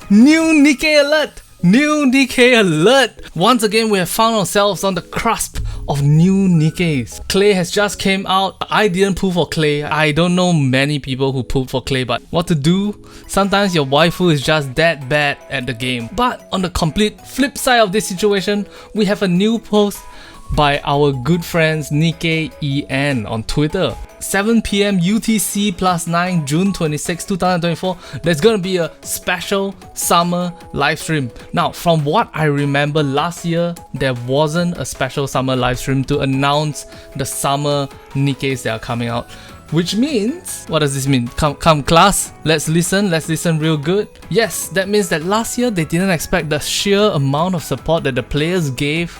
New Nikke alert! New Nikke alert! Once again, we have found ourselves on the cusp of new Nikkes. Clay has just came out. I didn't pull for Clay. I don't know many people who pulled for Clay, but what to do? Sometimes your waifu is just that bad at the game. But on the complete flip side of this situation, we have a new post by our good friends Nikke EN on Twitter. 7 PM UTC +9 June 26, 2024, there's gonna be a special summer livestream. Now, from what I remember last year, there wasn't a special summer livestream to announce the summer Nikkes that are coming out. Which means, what does this mean? Come class, let's listen real good. Yes, that means that last year they didn't expect the sheer amount of support that the players gave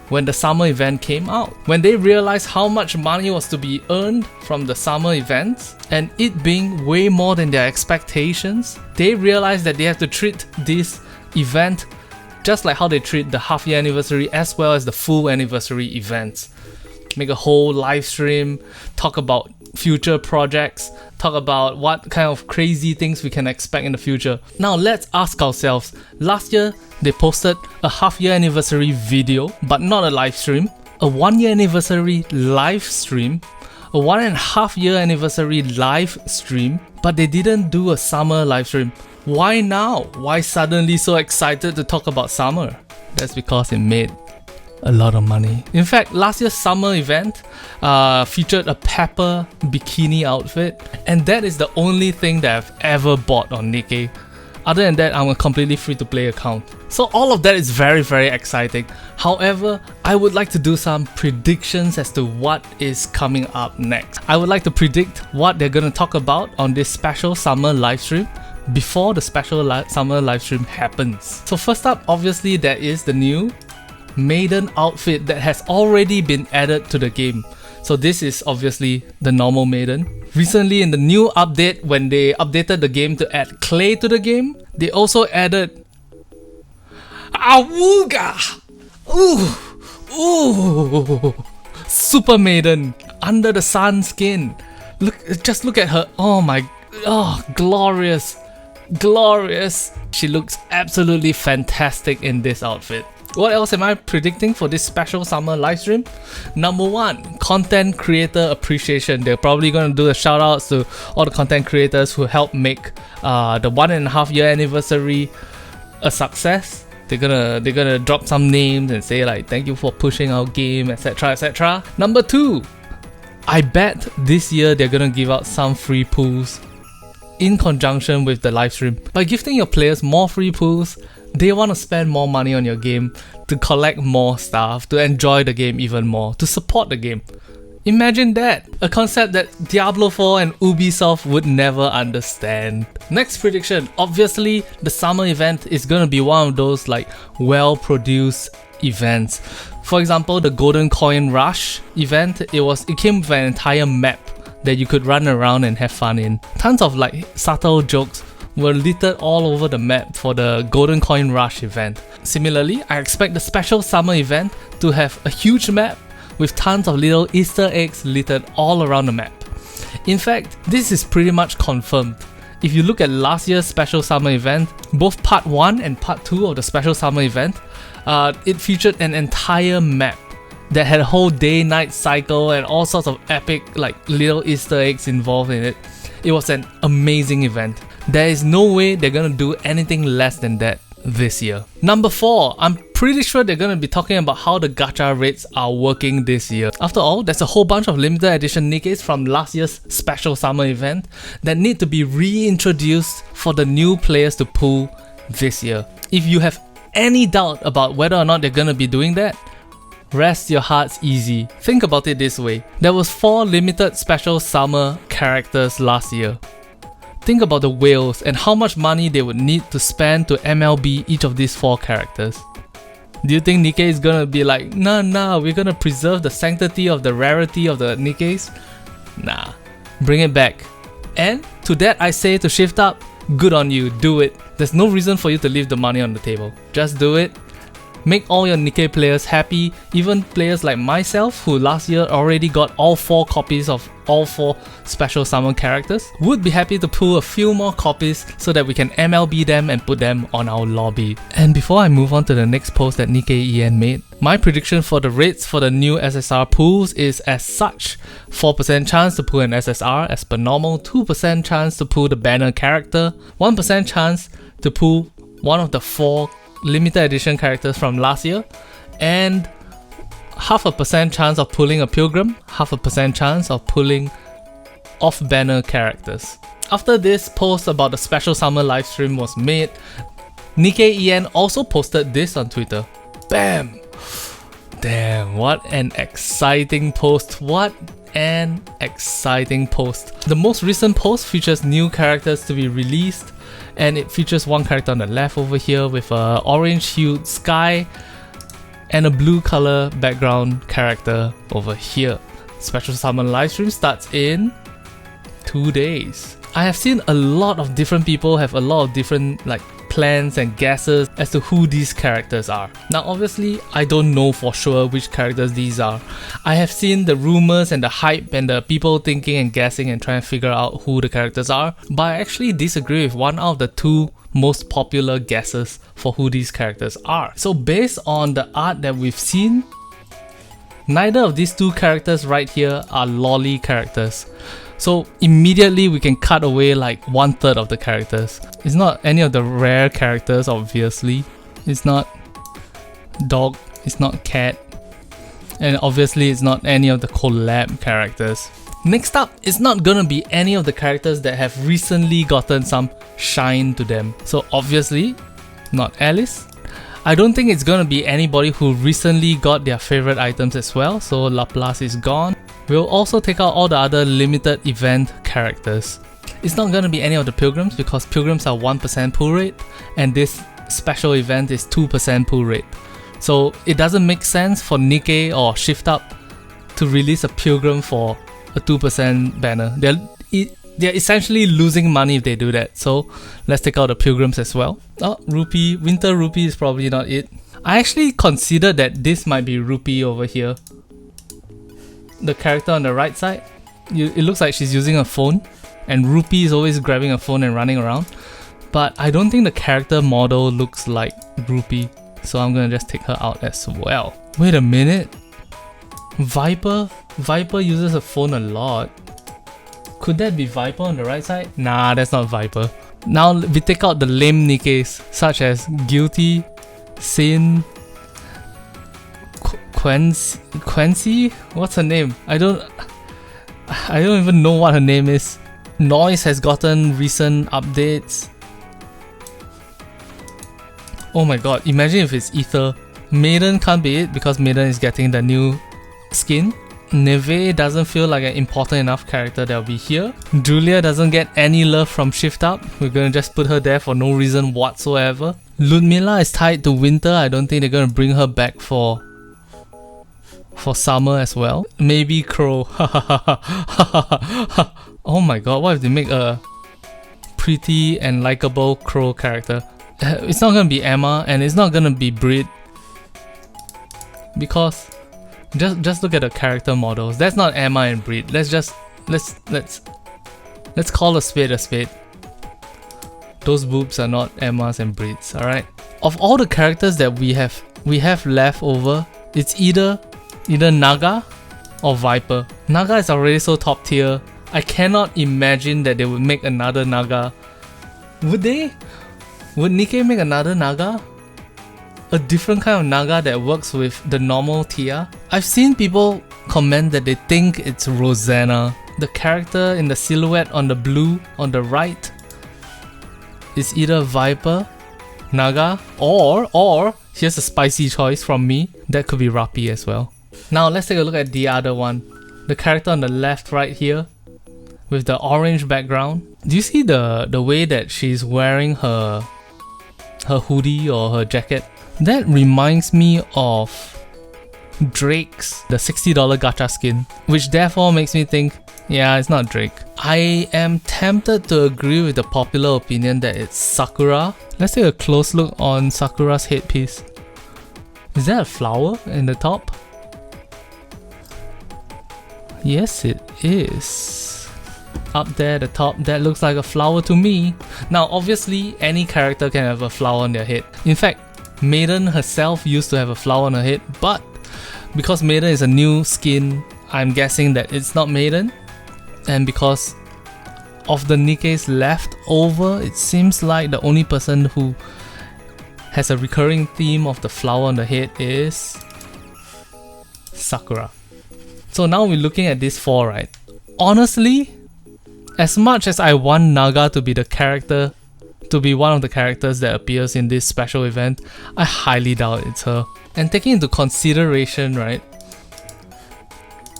when the summer event came out. When they realized how much money was to be earned from the summer events, and it being way more than their expectations, they realized that they have to treat this event just like how they treat the half-year anniversary as well as the full anniversary events. Make a whole live stream, talk about future projects, talk about what kind of crazy things we can expect in the future. Now let's ask ourselves, last year they posted a half-year anniversary video but not a live stream, a 1-year anniversary live stream, a 1.5-year anniversary live stream, but they didn't do a summer live stream. Why now? Why suddenly so excited to talk about summer? That's because it made a lot of money. In fact, last year's summer event featured a pepper bikini outfit, and that is the only thing that I've ever bought on Nikke. Other than that, I'm a completely free-to-play account. So all of that is very, very exciting. However, I would like to do some predictions as to what is coming up next. I would like to predict what they're going to talk about on this special summer livestream before the special summer livestream happens. So first up, obviously, there is the new maiden outfit that has already been added to the game. So this is obviously the normal maiden. Recently in the new update, when they updated the game to add clay to the game, they also added Awooga! Ooh! Super maiden under the sun skin. Just look at her. Glorious. She looks absolutely fantastic in this outfit. What else am I predicting for this special summer livestream? Number 1, content creator appreciation. They're probably going to do the shout outs to all the content creators who helped make the 1.5-year anniversary a success. They're gonna drop some names and say like, thank you for pushing our game, etc, etc. Number 2, I bet this year they're gonna give out some free pools in conjunction with the livestream. By gifting your players more free pools, they want to spend more money on your game, to collect more stuff, to enjoy the game even more, to support the game. Imagine that! A concept that Diablo 4 and Ubisoft would never understand. Next prediction, obviously the summer event is gonna be one of those like well-produced events. For example, the Golden Coin Rush event, it came with an entire map that you could run around and have fun in. Tons of like subtle jokes were littered all over the map for the Golden Coin Rush event. Similarly, I expect the special summer event to have a huge map with tons of little Easter eggs littered all around the map. In fact, this is pretty much confirmed. If you look at last year's special summer event, both part 1 and part 2 of the special summer event, it featured an entire map that had a whole day-night cycle and all sorts of epic like little Easter eggs involved in it. It was an amazing event. There is no way they're gonna do anything less than that this year. Number 4, I'm pretty sure they're gonna be talking about how the gacha rates are working this year. After all, there's a whole bunch of limited edition Nikkes from last year's special summer event that need to be reintroduced for the new players to pull this year. If you have any doubt about whether or not they're gonna be doing that, rest your hearts easy. Think about it this way. There was 4 limited special summer characters last year. Think about the whales and how much money they would need to spend to MLB each of these 4 characters. Do you think Nikke is gonna be like, nah, we're gonna preserve the sanctity of the rarity of the Nikkes? Nah, bring it back. And to that I say, to shift up, good on you, do it. There's no reason for you to leave the money on the table. Just do it make all your Nikke players happy, even players like myself who last year already got all 4 copies of all 4 special summon characters, would be happy to pull a few more copies so that we can MLB them and put them on our lobby. And before I move on to the next post that Nikke EN made, my prediction for the rates for the new SSR pools is as such: 4% chance to pull an SSR as per normal, 2% chance to pull the banner character, 1% chance to pull one of the 4 limited edition characters from last year, and 0.5% chance of pulling a pilgrim, 0.5% chance of pulling off-banner characters. After this post about the special summer livestream was made, Nikke EN also posted this on Twitter. Bam! Damn, what an exciting post. What an exciting post. The most recent post features new characters to be released, and it features one character on the left over here with a orange hued sky and a blue color background character over here. Special summon livestream starts in 2 days. I have seen a lot of different people have a lot of different plans and guesses as to who these characters are. Now obviously I don't know for sure which characters these are. I have seen the rumors and the hype and the people thinking and guessing and trying to figure out who the characters are, but I actually disagree with one out of the 2 most popular guesses for who these characters are. So based on the art that we've seen, neither of these 2 characters right here are lolly characters. So immediately we can cut away like 1/3 of the characters. It's not any of the rare characters, obviously. It's not dog, it's not cat, and obviously it's not any of the collab characters. Next up, it's not gonna be any of the characters that have recently gotten some shine to them. So obviously, not Alice. I don't think it's gonna be anybody who recently got their favorite items as well, so Laplace is gone. We'll also take out all the other limited event characters. It's not gonna be any of the pilgrims because pilgrims are 1% pull rate and this special event is 2% pull rate. So it doesn't make sense for Nikke or Shift Up to release a pilgrim for a 2% banner. They're essentially losing money if they do that, so let's take out the pilgrims as well. Oh, Rupee, Winter Rupee is probably not it. I actually considered that this might be Rupee over here. The character on the right side, it looks like she's using a phone, and Rupee is always grabbing a phone and running around. But I don't think the character model looks like Rupee, so I'm gonna just take her out as well. Wait a minute. Viper uses a phone a lot. Could that be Viper on the right side? Nah, that's not Viper. Now we take out the lame Nikkes such as Guilty, Sin, Quincy? What's her name? I don't even know what her name is. Noise has gotten recent updates. Oh my god, imagine if it's Ether. Maiden can't be it because Maiden is getting the new skin. Neve doesn't feel like an important enough character that'll be here. Julia doesn't get any love from Shift Up. We're gonna just put her there for no reason whatsoever. Ludmilla is tied to Winter. I don't think they're gonna bring her back for summer as well. Maybe Crow. Oh my god, what if they make a pretty and likable Crow character? It's not gonna be Emma and it's not gonna be Brit, because just look at the character models. That's not Emma and Brit. Let's call a spade a spade. Those boobs are not Emma's and Brit's, alright? Of all the characters that we have left over, it's either Naga or Viper. Naga is already so top tier. I cannot imagine that they would make another Naga. Would they? Would Nikke make another Naga? A different kind of Naga that works with the normal Tia? I've seen people comment that they think it's Rosanna. The character in the silhouette on the blue on the right is either Viper, Naga, or here's a spicy choice from me, that could be Rappi as well. Now let's take a look at the other one. The character on the left right here with the orange background. Do you see the way that she's wearing her hoodie or her jacket? That reminds me of Drake's, the $60 gacha skin, which therefore makes me think, yeah, it's not Drake. I am tempted to agree with the popular opinion that it's Sakura. Let's take a close look on Sakura's headpiece. Is that a flower in the top? Yes, it is. Up there at the top, that looks like a flower to me. Now, obviously, any character can have a flower on their head. In fact, Maiden herself used to have a flower on her head, but because Maiden is a new skin, I'm guessing that it's not Maiden. And because of the Nikkes left over, it seems like the only person who has a recurring theme of the flower on the head is Sakura. So now we're looking at these 4, right? Honestly, as much as I want Naga to be the character, to be one of the characters that appears in this special event, I highly doubt it's her. And taking into consideration, right,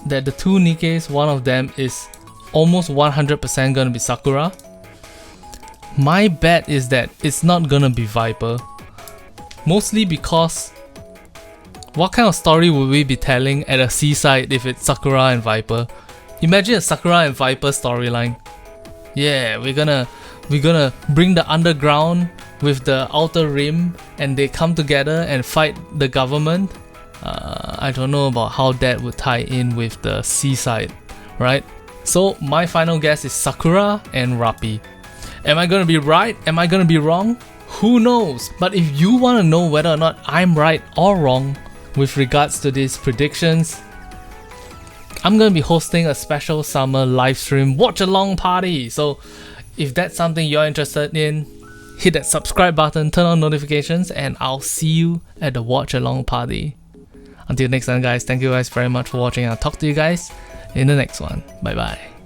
that the 2 Nikkes, one of them is almost 100% gonna be Sakura, my bet is that it's not gonna be Viper. Mostly because what kind of story would we be telling at a seaside if it's Sakura and Viper? Imagine a Sakura and Viper storyline. Yeah, we're gonna bring the underground with the outer rim and they come together and fight the government. I don't know about how that would tie in with the seaside, right? So my final guess is Sakura and Rappi. Am I gonna be right? Am I gonna be wrong? Who knows? But if you want to know whether or not I'm right or wrong with regards to these predictions, I'm gonna be hosting a special summer live stream watch along party. So if that's something you're interested in, hit that subscribe button, turn on notifications, and I'll see you at the watch along party. Until next time guys, thank you guys very much for watching. I'll talk to you guys in the next one. Bye bye.